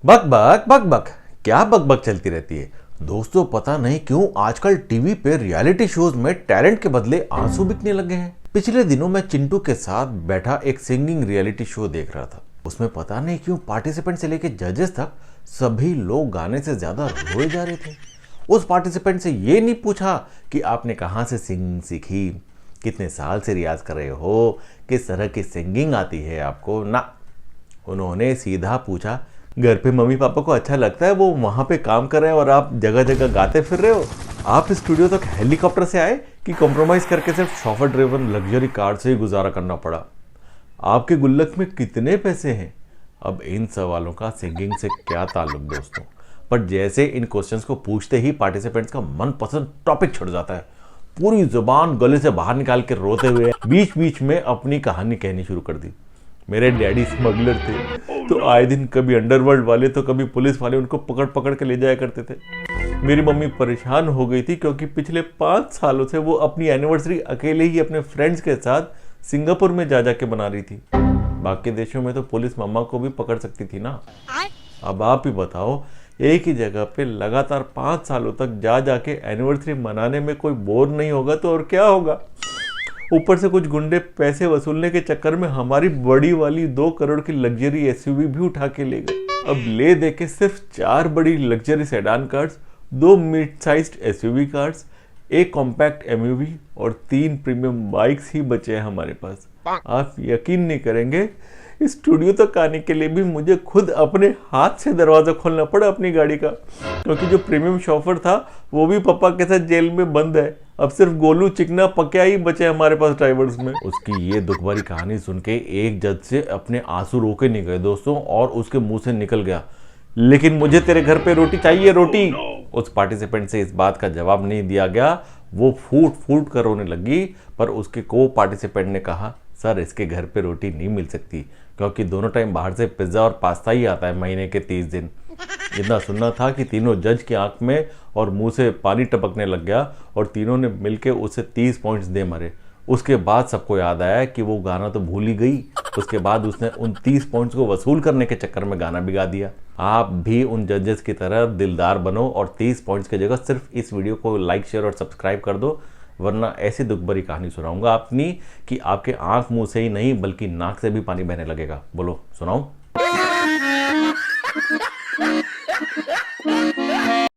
बक बक बक बक, क्या बक बक चलती रहती है। दोस्तों पता नहीं क्यों आजकल टीवी पे रियलिटी शोज में टैलेंट के बदले आंसू बिकने लगे हैं। पिछले दिनों मैं चिंटू के साथ बैठा एक सिंगिंग रियलिटी शो देख रहा था। उसमें पता नहीं क्यों पार्टिसिपेंट से लेके जजेस तक सभी लोग गाने से ज्यादा रोए जा रहे थे। उस पार्टिसिपेंट से ये नहीं पूछा कि आपने कहाँ से सिंगिंग सीखी, कितने साल से रियाज कर रहे हो, किस तरह की सिंगिंग आती है आपको ना। उन्होंने सीधा पूछा, घर पे मम्मी पापा को अच्छा लगता है वो वहां पे काम कर रहे हैं और आप जगह जगह गाते फिर रहे हो। आप स्टूडियो तक हेलीकॉप्टर से आए कि कॉम्प्रोमाइज करके सिर्फ शॉफर ड्रिवन लग्जरी कार से ही गुजारा करना पड़ा। आपके गुल्लक में कितने पैसे हैं। अब इन सवालों का सिंगिंग से क्या ताल्लुक दोस्तों। पर जैसे इन क्वेश्चंस को पूछते ही पार्टिसिपेंट्स का मनपसंद टॉपिक छुड़ जाता है। पूरी जुबान गले से बाहर निकाल के रोते हुए बीच बीच में अपनी कहानी कहनी शुरू कर दी। मेरे डैडी स्मगलर थे तो आए दिन कभी अंडरवर्ल्ड वाले तो कभी पुलिस वाले उनको पकड़ पकड़ के ले जाया करते थे। मेरी मम्मी परेशान हो गई थी क्योंकि पिछले 5 सालों से वो अपनी एनिवर्सरी अकेले ही अपने फ्रेंड्स के साथ सिंगापुर में जा के मना रही थी। बाकी देशों में तो पुलिस मम्मा को भी पकड़ सकती थी ना। अब आप ही बताओ, एक ही जगह पे लगातार 5 सालों तक जाके एनिवर्सरी मनाने में कोई बोर नहीं होगा तो और क्या होगा। ऊपर से कुछ गुंडे पैसे वसूलने के चक्कर में हमारी बड़ी वाली 2 करोड़ की लग्जरी एसयूवी भी उठा के ले गए। अब ले दे के सिर्फ 4 बड़ी luxury sedan cars, 2 mid sized SUV cars, एक कॉम्पैक्ट एमयूवी और 3 प्रीमियम बाइक्स ही बचे हैं हमारे पास। आप यकीन नहीं करेंगे, स्टूडियो तक आने के लिए भी मुझे खुद अपने हाथ से दरवाजा खोलना पड़ा अपनी गाड़ी का, क्योंकि जो प्रीमियम शॉफर था वो भी पापा के साथ जेल में बंद है। अब सिर्फ गोलू चिकना पक्या ही बचे हमारे पास ड्राइवर्स में। उसकी ये दुख भरी कहानी सुन के एक जज से अपने आंसू रोके नहीं गए दोस्तों, और उसके मुंह से निकल गया, लेकिन मुझे तेरे घर पे रोटी चाहिए रोटी। उस पार्टिसिपेंट से इस बात का जवाब नहीं दिया गया। वो फूट फूट कर रोने लगी, पर उसके को पार्टिसिपेंट ने कहा, सर इसके घर पे रोटी नहीं मिल सकती क्योंकि दोनों टाइम बाहर से पिज्जा और पास्ता ही आता है महीने के 30 दिन। इतना सुनना था कि तीनों जज की आंख में और मुंह से पानी टपकने लग गया और तीनों ने मिलकर उसे 30 पॉइंट्स दे मरे। उसके बाद सबको याद आया कि वो गाना तो भूल ही गई। उसके बाद उसने उन 30 पॉइंट्स को वसूल करने के चक्कर में गाना भी गा दिया। आप भी उन जजेस की तरह दिलदार बनो और 30 पॉइंट्स की जगह सिर्फ इस वीडियो को लाइक शेयर और सब्सक्राइब कर दो, वरना ऐसी दुख भरी कहानी सुनाऊंगा अपनी कि आपके आंख मुंह से ही नहीं बल्कि नाक से भी पानी बहने लगेगा। बोलो सुनाऊं।